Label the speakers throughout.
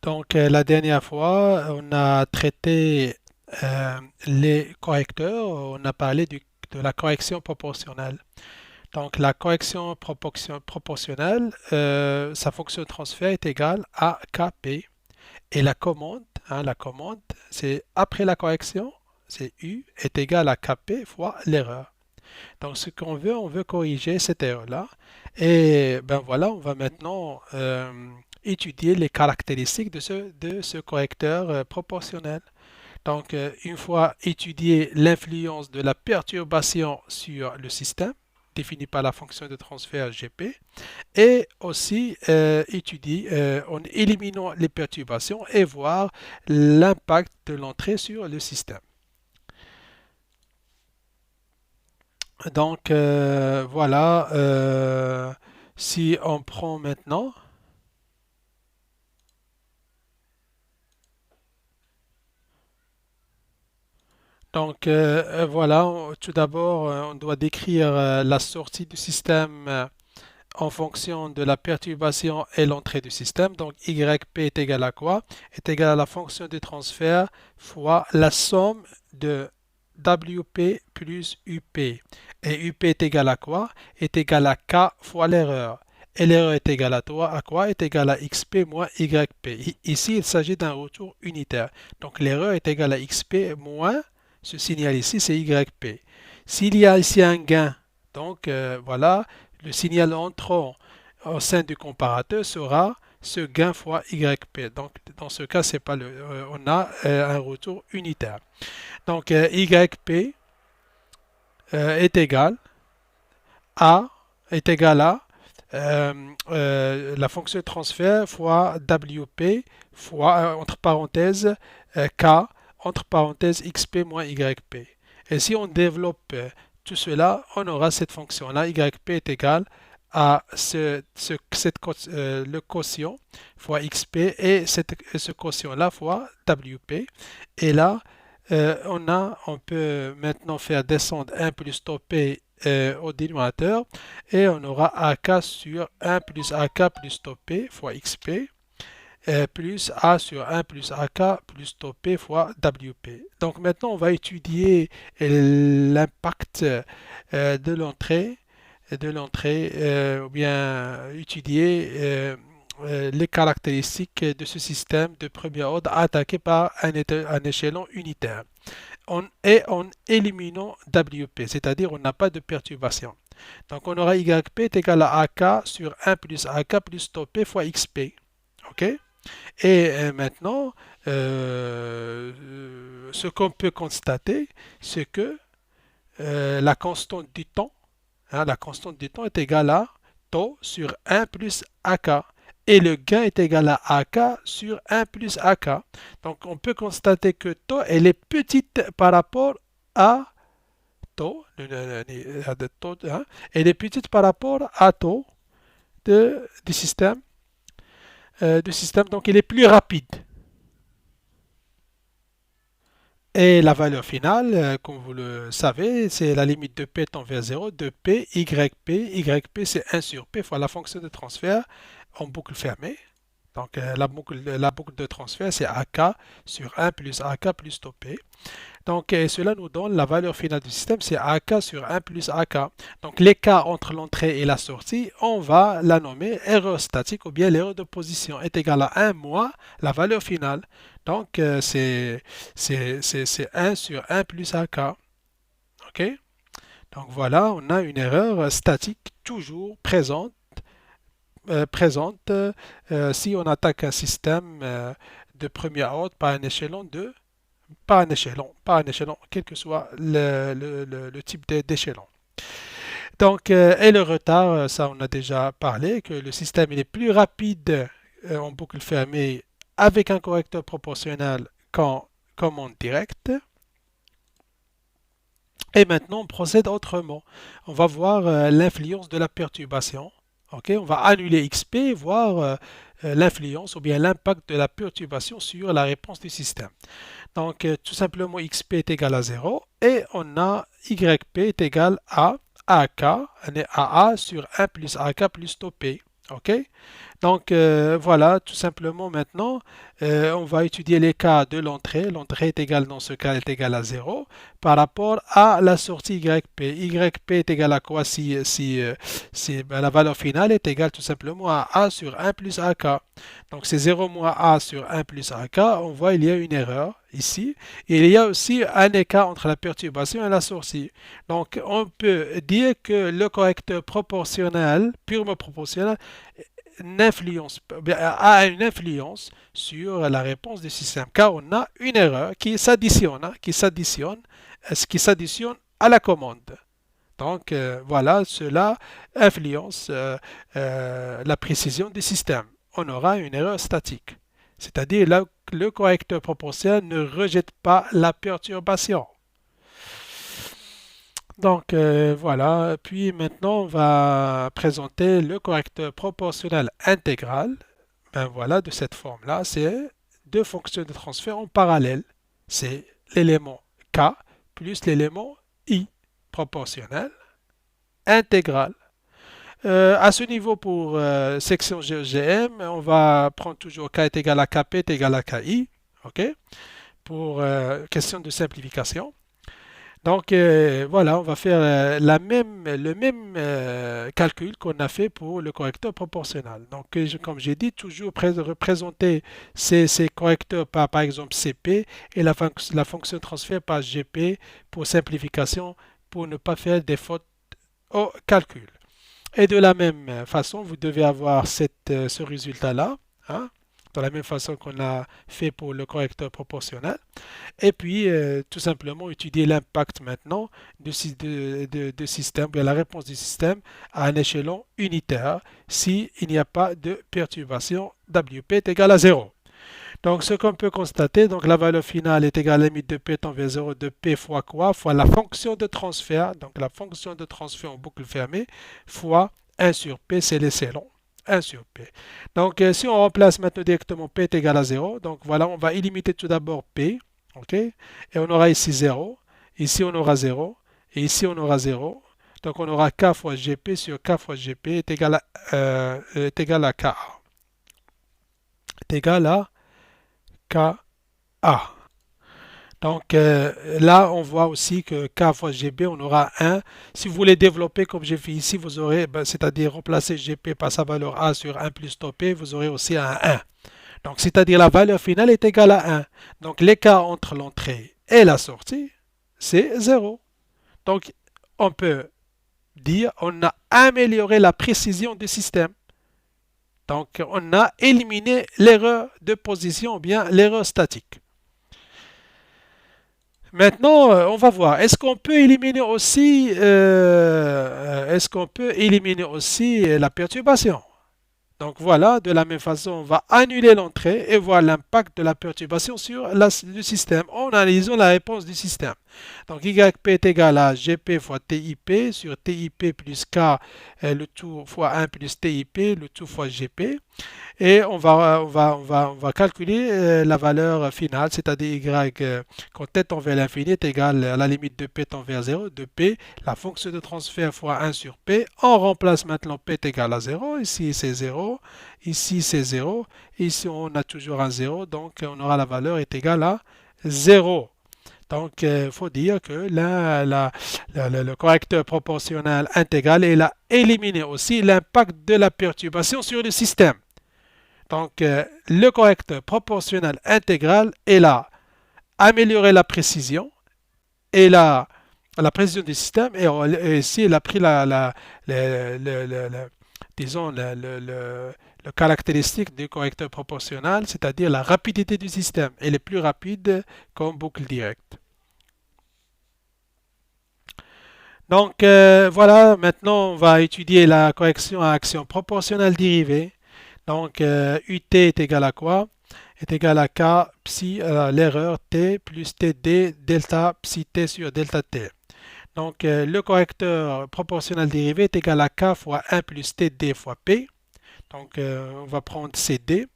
Speaker 1: Donc, la dernière fois, on a traité les correcteurs, on a parlé de la correction proportionnelle. Donc, la correction proportionnelle, sa fonction de transfert est égale à KP. Et la commande, c'est après la correction, c'est U est égal à KP fois l'erreur. Donc, ce qu'on veut, on veut corriger cette erreur-là. Et ben voilà, on va maintenant étudier les caractéristiques de ce correcteur proportionnel. Donc, une fois étudié l'influence de la perturbation sur le système, définie par la fonction de transfert GP, et aussi étudier en éliminant les perturbations et voir l'impact de l'entrée sur le système. Donc voilà, si on prend maintenant, donc voilà, tout d'abord, on doit décrire la sortie du système en fonction de la perturbation et l'entrée du système. Donc YP est égal à quoi? Est égal à la fonction de transfert fois la somme de WP plus UP. Et UP est égal à quoi? Est égal à K fois l'erreur. Et l'erreur est égale à quoi? Est égal à XP moins YP. Ici, il s'agit d'un retour unitaire. Donc l'erreur est égale à XP moins, ce signal ici, c'est YP. S'il y a ici un gain, donc voilà, le signal entrant au sein du comparateur sera ce gain fois YP. Donc, dans ce cas, c'est pas on a un retour unitaire. Donc, YP est égal à, est égal à la fonction de transfert fois WP fois, entre parenthèses, K, entre parenthèses, XP moins YP. Et si on développe tout cela, on aura cette fonction-là, YP est égal à le quotient fois XP et ce quotient-là fois WP. Et là, on peut maintenant faire descendre 1 plus tau P au dénominateur et on aura AK sur 1 plus AK plus tau P fois XP plus A sur 1 plus AK plus tau P fois WP. Donc maintenant, on va étudier l'impact ou bien étudier les caractéristiques de ce système de premier ordre attaqué par un échelon unitaire. En éliminant WP, c'est-à-dire on n'a pas de perturbation. Donc on aura YP est égal à AK sur 1 plus AK plus tau P fois XP. OK? Et maintenant, ce qu'on peut constater, c'est que la constante du temps, la constante du temps est égale à tau sur 1 plus AK. Et le gain est égal à AK sur 1 plus AK. Donc on peut constater que tau, elle est petite par rapport à tau, hein, elle est petite par rapport à tau du système, donc il est plus rapide. Et la valeur finale, comme vous le savez, c'est la limite de P tend vers 0 de P, YP. YP, c'est 1 sur P fois la fonction de transfert en boucle fermée. Donc la boucle de transfert, c'est AK sur 1 plus AK plus tau P. Donc cela nous donne la valeur finale du système, c'est AK sur 1 plus AK. Donc l'écart entre l'entrée et la sortie, on va la nommer erreur statique ou bien l'erreur de position est égale à 1 moins la valeur finale. Donc c'est 1 sur 1 plus AK. OK? Donc voilà, on a une erreur statique toujours présente si on attaque un système de premier ordre par un échelon quel que soit le type d'échelon. Donc, et le retard, ça on a déjà parlé, que le système il est plus rapide en boucle fermée avec un correcteur proportionnel qu'en commande directe. Et maintenant, on procède autrement. On va voir l'influence de la perturbation. Ok, on va annuler XP, voir l'influence ou bien l'impact de la perturbation sur la réponse du système. Donc, tout simplement, XP est égal à 0 et on a YP est égal à AK, on est AA sur 1 plus AK plus tau P. OK? Donc voilà, tout simplement maintenant, on va étudier les cas de l'entrée. L'entrée est égale, dans ce cas, est égale à 0 par rapport à la sortie YP. YP est égal à quoi si ben, la valeur finale est égale tout simplement à A sur 1 plus AK. Donc c'est 0 moins A sur 1 plus AK. On voit il y a une erreur ici. Et il y a aussi un écart entre la perturbation et la sortie. Donc on peut dire que le correcteur proportionnel, purement proportionnel, a une influence sur la réponse du système, car on a une erreur qui s'additionne, qui s'additionne à la commande. Donc voilà, cela influence la précision du système. On aura une erreur statique, c'est-à-dire là, le correcteur proportionnel ne rejette pas la perturbation. Donc voilà, puis maintenant on va présenter le correcteur proportionnel intégral. Ben voilà, de cette forme-là, c'est deux fonctions de transfert en parallèle. C'est l'élément K plus l'élément I proportionnel intégral. À ce niveau pour section GEOGM, on va prendre toujours K est égal à KP est égal à KI, ok, pour question de simplification. Donc voilà, on va faire le même calcul qu'on a fait pour le correcteur proportionnel. Donc comme j'ai dit, toujours représenter ces correcteurs par exemple CP et la fonction de transfert par GP pour simplification, pour ne pas faire des fautes au calcul. Et de la même façon, vous devez avoir ce résultat-là, hein, de la même façon qu'on a fait pour le correcteur proportionnel. Et puis, tout simplement, étudier l'impact maintenant de système, bien la réponse du système à un échelon unitaire s'il n'y a pas de perturbation. WP est égal à 0. Donc, ce qu'on peut constater, donc la valeur finale est égale à la limite de P tend vers 0 de P fois quoi? Fois la fonction de transfert, donc la fonction de transfert en boucle fermée, fois 1 sur P, c'est l'échelon. 1 sur P. Donc, si on remplace maintenant directement P est égal à 0, donc voilà, on va éliminer tout d'abord P, ok? Et on aura ici 0, ici on aura 0, et ici on aura 0. Donc, on aura K fois GP sur K fois GP est égal à KA. Est égal à KA. Donc là, on voit aussi que K fois GP, on aura 1. Si vous voulez développer comme j'ai fait ici, vous aurez, c'est-à-dire remplacer GP par sa valeur A sur 1 plus taux P, vous aurez aussi un 1. Donc, c'est-à-dire la valeur finale est égale à 1. Donc, l'écart entre l'entrée et la sortie, c'est 0. Donc, on peut dire on a amélioré la précision du système. Donc, on a éliminé l'erreur de position ou bien l'erreur statique. Maintenant, on va voir. Est-ce qu'on peut éliminer aussi, la perturbation? Donc voilà, de la même façon, on va annuler l'entrée et voir l'impact de la perturbation sur le système en analysant la réponse du système. Donc YP est égal à GP fois TIP sur TIP plus K, le tout fois 1 plus TIP, le tout fois GP. Et on va calculer la valeur finale, c'est-à-dire y quand t tend vers l'infini est égal à la limite de p tend vers 0, de p, la fonction de transfert fois 1 sur p. On remplace maintenant p est égal à 0, ici c'est 0, ici c'est 0, ici on a toujours un 0, donc on aura la valeur est égale à 0. Donc, il faut dire que le correcteur proportionnel intégral, il a éliminé aussi l'impact de la perturbation sur le système. Donc, le correcteur proportionnel intégral est là, améliorer la précision et la précision du système. Et ici, il a pris disons, le caractéristique du correcteur proportionnel, c'est-à-dire la rapidité du système. Elle est plus rapide qu'en boucle directe. Donc, voilà, maintenant, on va étudier la correction à action proportionnelle dérivée. Donc, UT est égal à quoi? Est égal à K psi, l'erreur T plus TD delta psi T sur delta T. Donc, le correcteur proportionnel dérivé est égal à K fois 1 plus TD fois P. Donc, on va prendre CD.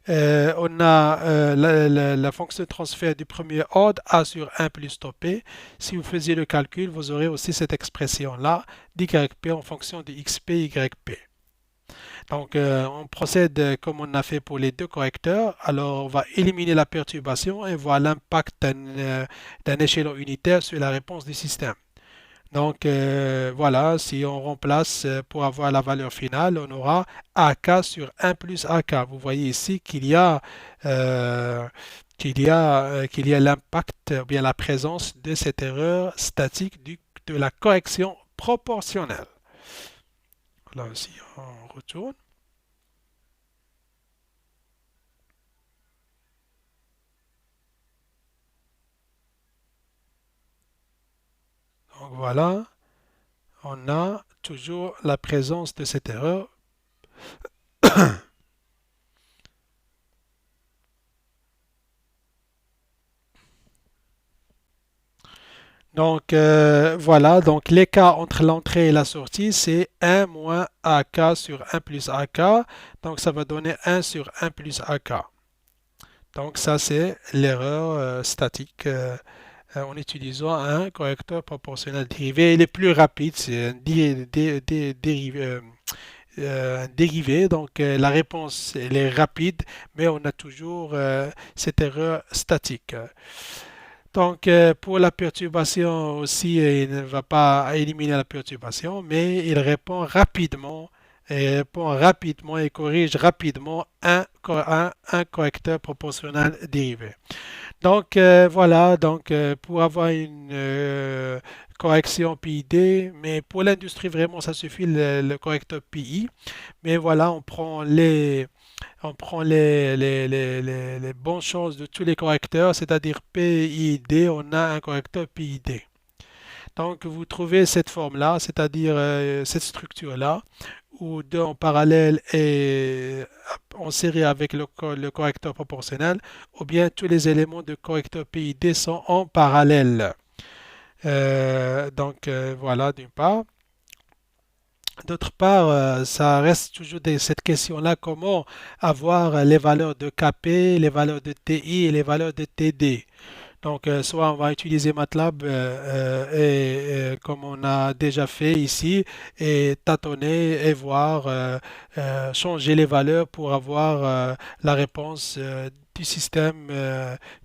Speaker 1: On a la fonction de transfert du premier ordre A sur 1 plus taux P. Si vous faisiez le calcul, vous aurez aussi cette expression-là, d'YP en fonction de XP, YP. Donc, on procède comme on a fait pour les deux correcteurs. Alors, on va éliminer la perturbation et voir l'impact d'un échelon unitaire sur la réponse du système. Donc, voilà, si on remplace pour avoir la valeur finale, on aura AK sur 1 plus AK. Vous voyez ici euh, qu'il y a l'impact, ou bien la présence de cette erreur statique de la correction proportionnelle. Là aussi, on retourne. Donc voilà, on a toujours la présence de cette erreur. Donc voilà, donc l'écart entre l'entrée et la sortie, c'est 1 moins AK sur 1 plus AK. Donc ça va donner 1 sur 1 plus AK. Donc ça, c'est l'erreur statique en utilisant un correcteur proportionnel dérivé. Il est plus rapide, c'est un dérivé. Donc la réponse, elle est rapide, mais on a toujours cette erreur statique. Donc, pour la perturbation aussi, il ne va pas éliminer la perturbation, mais il répond rapidement et corrige rapidement un correcteur proportionnel dérivé. Donc, voilà, donc pour avoir une correction PID, mais pour l'industrie, vraiment, ça suffit le correcteur PI. Mais voilà, on prend les bonnes choses de tous les correcteurs, c'est-à-dire PID, on a un correcteur PID. Donc vous trouvez cette forme-là, c'est-à-dire cette structure-là, où deux en parallèle et en série avec le correcteur proportionnel, ou bien tous les éléments de correcteur PID sont en parallèle. Donc voilà, d'une part. D'autre part, ça reste toujours cette question-là, comment avoir les valeurs de KP, les valeurs de TI et les valeurs de TD. Donc, soit on va utiliser MATLAB comme on a déjà fait ici, et tâtonner et voir, changer les valeurs pour avoir la réponse du système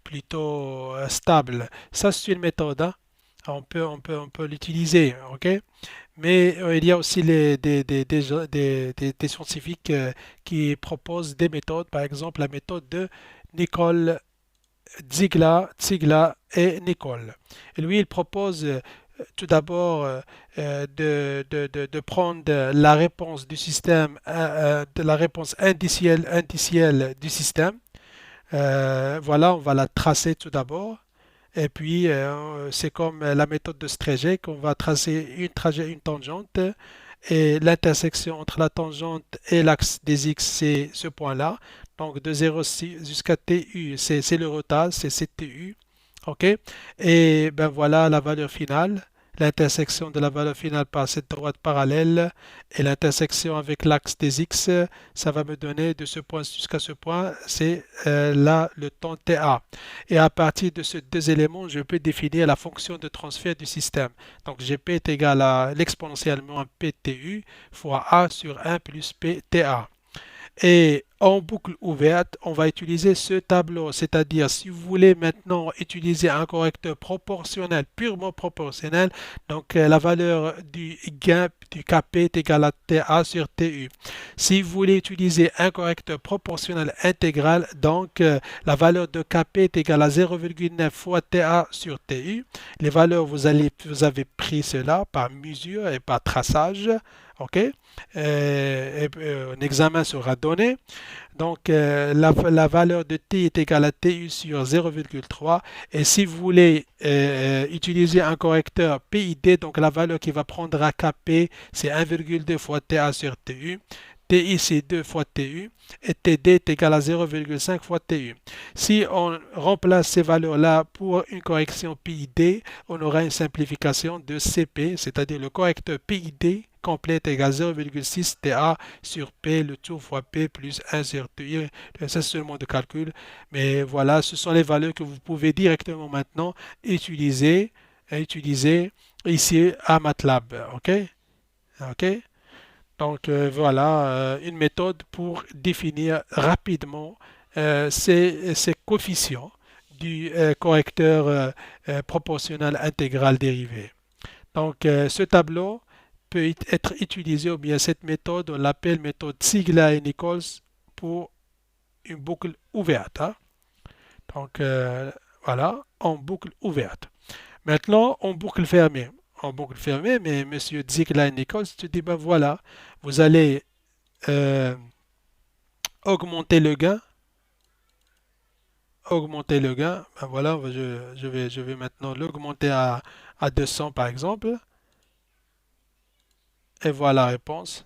Speaker 1: plutôt stable. Ça, c'est une méthode, hein. On peut l'utiliser, ok? Mais il y a aussi des scientifiques qui proposent des méthodes, par exemple la méthode de Nicole Ziegler et Nicole. Et lui, il propose tout d'abord de prendre la réponse du système, de la réponse indicielle du système. Voilà, on va la tracer tout d'abord. Et puis, c'est comme la méthode de Strejeck, on va tracer une tangente et l'intersection entre la tangente et l'axe des x, c'est ce point-là. Donc, de 0 jusqu'à TU, c'est le retard, c'est CTU. OK? Et ben voilà la valeur finale. L'intersection de la valeur finale par cette droite parallèle et l'intersection avec l'axe des x, ça va me donner de ce point jusqu'à ce point, c'est là le temps TA. Et à partir de ces deux éléments, je peux définir la fonction de transfert du système. Donc Gp est égal à l'exponentielle moins PTU fois A sur 1 plus PTA. Et en boucle ouverte, on va utiliser ce tableau, c'est-à-dire si vous voulez maintenant utiliser un correcteur proportionnel, purement proportionnel, donc la valeur du gain du Kp est égale à Ta sur Tu. Si vous voulez utiliser un correcteur proportionnel intégral, donc la valeur de Kp est égale à 0,9 fois Ta sur Tu. Les valeurs, vous avez pris cela par mesure et par traçage. OK? Un examen sera donné. Donc, la valeur de t est égale à tu sur 0,3. Et si vous voulez utiliser un correcteur PID, donc la valeur qui va prendre à KP, c'est 1,2 fois TA sur TU. TI, c'est 2 fois TU. Et TD est égal à 0,5 fois TU. Si on remplace ces valeurs-là pour une correction PID, on aura une simplification de CP, c'est-à-dire le correcteur PID complète égale 0,6 TA sur P, le tout fois P plus 1 sur TI. C'est seulement de calcul. Mais voilà, ce sont les valeurs que vous pouvez directement maintenant utiliser ici à MATLAB. OK? OK? Donc voilà une méthode pour définir rapidement ces coefficients du correcteur proportionnel intégral dérivé. Donc ce tableau peut être utilisé, ou bien cette méthode, on l'appelle méthode Ziegler et Nichols pour une boucle ouverte, hein. Donc voilà, en boucle ouverte. Maintenant, en boucle fermée. En boucle fermée, mais monsieur Ziegler et Nichols te dit, ben voilà, vous allez euh, augmenter le gain, ben voilà, je vais maintenant l'augmenter à 200 par exemple, et voilà la réponse.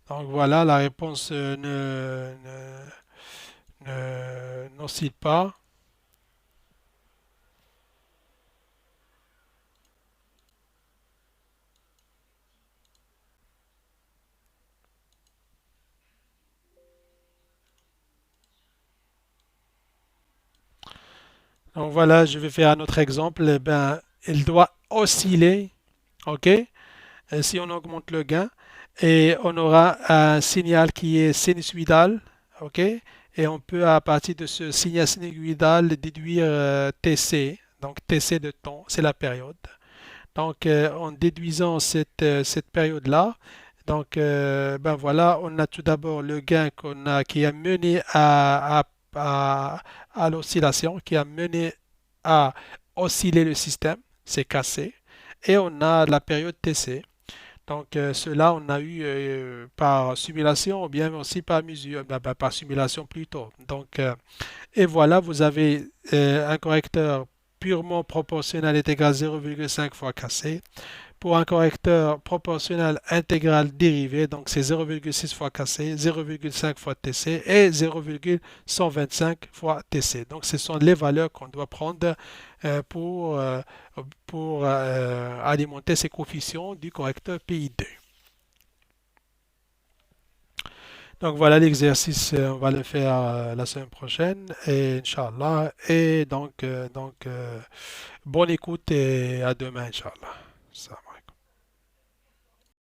Speaker 1: Donc voilà, la réponse n'oscille pas. Donc voilà, je vais faire un autre exemple. Eh ben, il doit osciller, ok? Si on augmente le gain, et on aura un signal qui est sinusoïdal, ok? Et on peut à partir de ce signal sinusoïdal déduire TC. Donc TC de temps, c'est la période. Donc en déduisant cette période-là, donc ben voilà, on a tout d'abord le gain qui a mené à l'oscillation, qui a mené à osciller le système, c'est cassé, et on a la période TC. Donc cela, on a eu par simulation ou bien aussi par mesure, par simulation plutôt. Donc et voilà, vous avez un correcteur purement proportionnel est égal à 0,5 fois cassé. Pour un correcteur proportionnel intégral dérivé, donc c'est 0,6 fois cassé, 0,5 fois TC et 0,125 fois TC. Donc ce sont les valeurs qu'on doit prendre pour alimenter ces coefficients du correcteur PI2. Donc voilà l'exercice, on va le faire la semaine prochaine et Inch'Allah. Et donc bonne écoute et à demain Inch'Allah. Ça